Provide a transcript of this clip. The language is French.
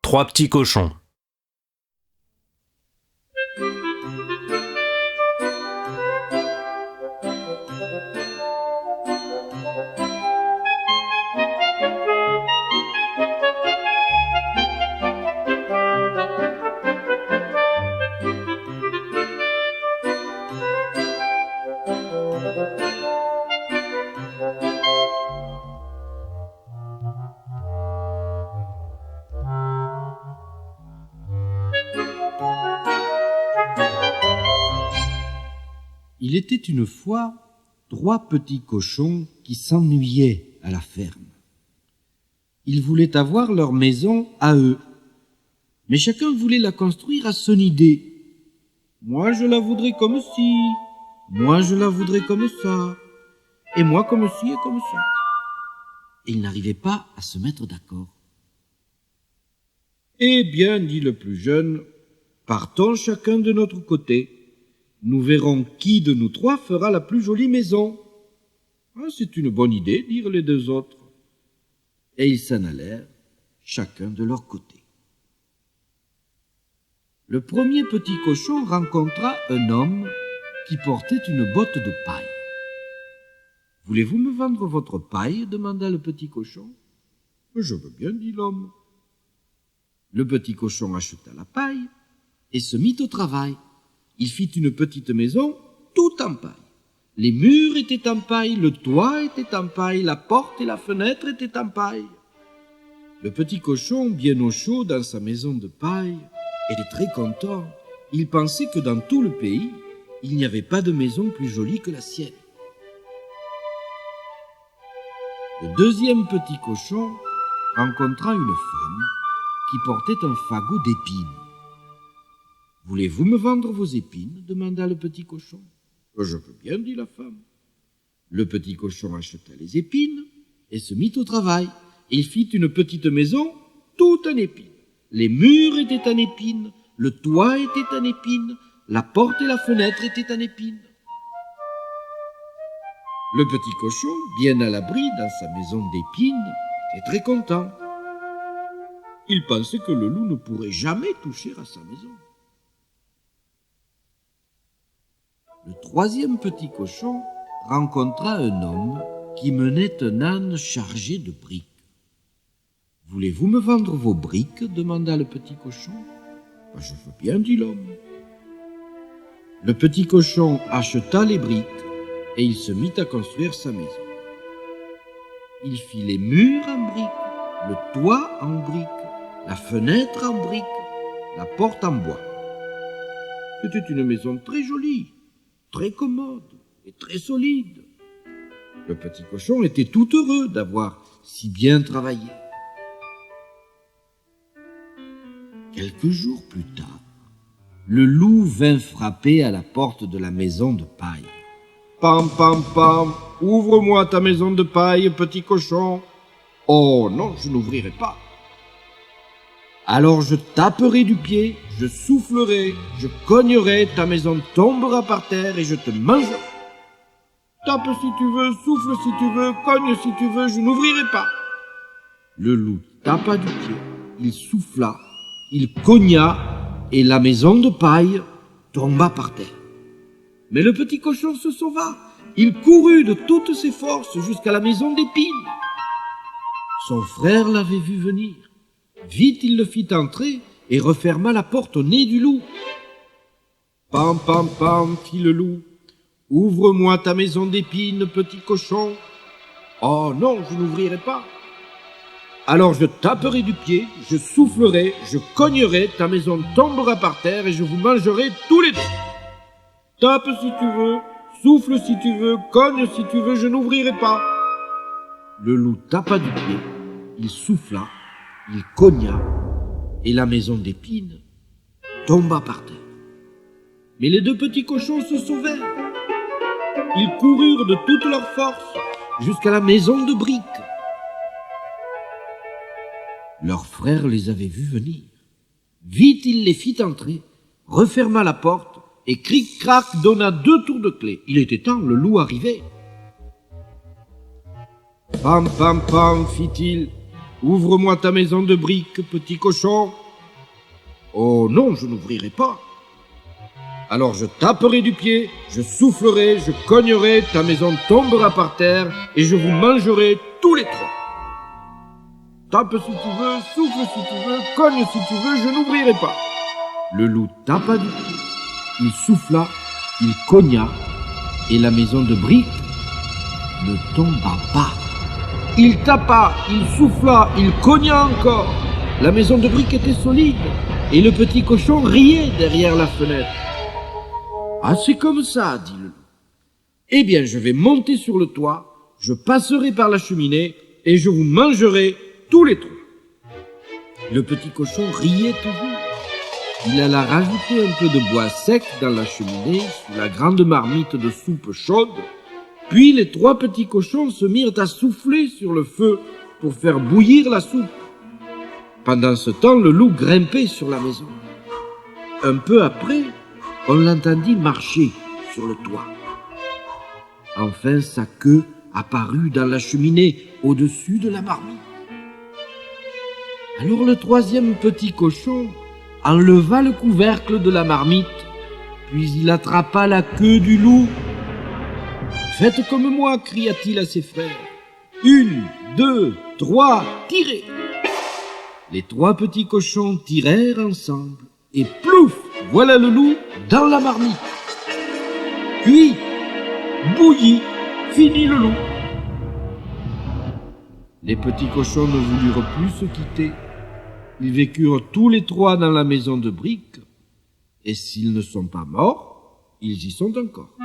Trois petits cochons. Il était une fois 3 petits cochons qui s'ennuyaient à la ferme. Ils voulaient avoir leur maison à eux, mais chacun voulait la construire à son idée. Moi, je la voudrais comme ci, moi, je la voudrais comme ça, et moi comme ci et comme ça. Et ils n'arrivaient pas à se mettre d'accord. Eh bien, dit le plus jeune, partons chacun de notre côté. Nous verrons qui de nous 3 fera la plus jolie maison. Ah, c'est une bonne idée, dirent les 2 autres. Et ils s'en allèrent, chacun de leur côté. Le premier petit cochon rencontra un homme qui portait une botte de paille. « Voulez-vous me vendre votre paille ?» demanda le petit cochon. « Je veux bien, dit l'homme. » Le petit cochon acheta la paille et se mit au travail. Il fit une petite maison tout en paille. Les murs étaient en paille, le toit était en paille, la porte et la fenêtre étaient en paille. Le petit cochon, bien au chaud dans sa maison de paille, était très content. Il pensait que dans tout le pays, il n'y avait pas de maison plus jolie que la sienne. Le deuxième petit cochon rencontra une femme qui portait un fagot d'épines. « Voulez-vous me vendre vos épines ?» demanda le petit cochon. « Je veux bien, dit la femme. » Le petit cochon acheta les épines et se mit au travail. Il fit une petite maison toute en épines. Les murs étaient en épines, le toit était en épines, la porte et la fenêtre étaient en épines. Le petit cochon, bien à l'abri dans sa maison d'épines, était très content. Il pensait que le loup ne pourrait jamais toucher à sa maison. Le troisième petit cochon rencontra un homme qui menait un âne chargé de briques. « Voulez-vous me vendre vos briques ?» demanda le petit cochon. « Je veux bien, dit l'homme. » Le petit cochon acheta les briques et il se mit à construire sa maison. Il fit les murs en briques, le toit en briques, la fenêtre en briques, la porte en bois. C'était une maison très jolie, très commode et très solide. Le petit cochon était tout heureux d'avoir si bien travaillé. Quelques jours plus tard, le loup vint frapper à la porte de la maison de paille. « Pam, pam, pam, ouvre-moi ta maison de paille, petit cochon. »« Oh non, je n'ouvrirai pas. »« Alors je taperai du pied, je soufflerai, je cognerai, ta maison tombera par terre et je te mangerai. Tape si tu veux, souffle si tu veux, cogne si tu veux, je n'ouvrirai pas. » Le loup tapa du pied, il souffla, il cogna et la maison de paille tomba par terre. Mais le petit cochon se sauva. Il courut de toutes ses forces jusqu'à la maison d'épines. Son frère l'avait vu venir. Vite il le fit entrer et referma la porte au nez du loup. « Pam, pam, pam, fit le loup. Ouvre-moi ta maison d'épines, petit cochon. »« Oh non, je n'ouvrirai pas. »« Alors je taperai du pied, je soufflerai, je cognerai, ta maison tombera par terre et je vous mangerai tous les deux. Tape si tu veux, souffle si tu veux, cogne si tu veux, je n'ouvrirai pas. » Le loup tapa du pied, il souffla, il cogna, et la maison d'épines tomba par terre. Mais les 2 petits cochons se sauvèrent. Ils coururent de toute leur force jusqu'à la maison de briques. Leur frère les avait vus venir. Vite il les fit entrer, referma la porte, et cric-crac donna 2 tours de clé. Il était temps, le loup arrivait. « Pam, pam, pam, fit-il. Ouvre-moi ta maison de briques, petit cochon. Oh non, je n'ouvrirai pas. Alors je taperai du pied, je soufflerai, je cognerai, ta maison tombera par terre et je vous mangerai tous les trois. Tape si tu veux, souffle si tu veux, cogne si tu veux, je n'ouvrirai pas. Le loup tapa du pied, il souffla, il cogna, et la maison de briques ne tomba pas. Il tapa, il souffla, il cogna encore. La maison de briques était solide, et le petit cochon riait derrière la fenêtre. Ah, c'est comme ça, dit le loup. Eh bien, je vais monter sur le toit, je passerai par la cheminée, et je vous mangerai tous les trois. Le petit cochon riait toujours. Il alla rajouter un peu de bois sec dans la cheminée sous la grande marmite de soupe chaude. Puis les trois petits cochons se mirent à souffler sur le feu pour faire bouillir la soupe. Pendant ce temps, le loup grimpait sur la maison. Un peu après, on l'entendit marcher sur le toit. Enfin, sa queue apparut dans la cheminée au-dessus de la marmite. Alors le troisième petit cochon enleva le couvercle de la marmite, puis il attrapa la queue du loup. « Faites comme moi !» cria-t-il à ses frères. « 1, 2, 3, tirez !» Les trois petits cochons tirèrent ensemble, et plouf, voilà le loup dans la marmite. Puis, bouilli, fini le loup. Les petits cochons ne voulurent plus se quitter. Ils vécurent tous les trois dans la maison de briques, et s'ils ne sont pas morts, ils y sont encore.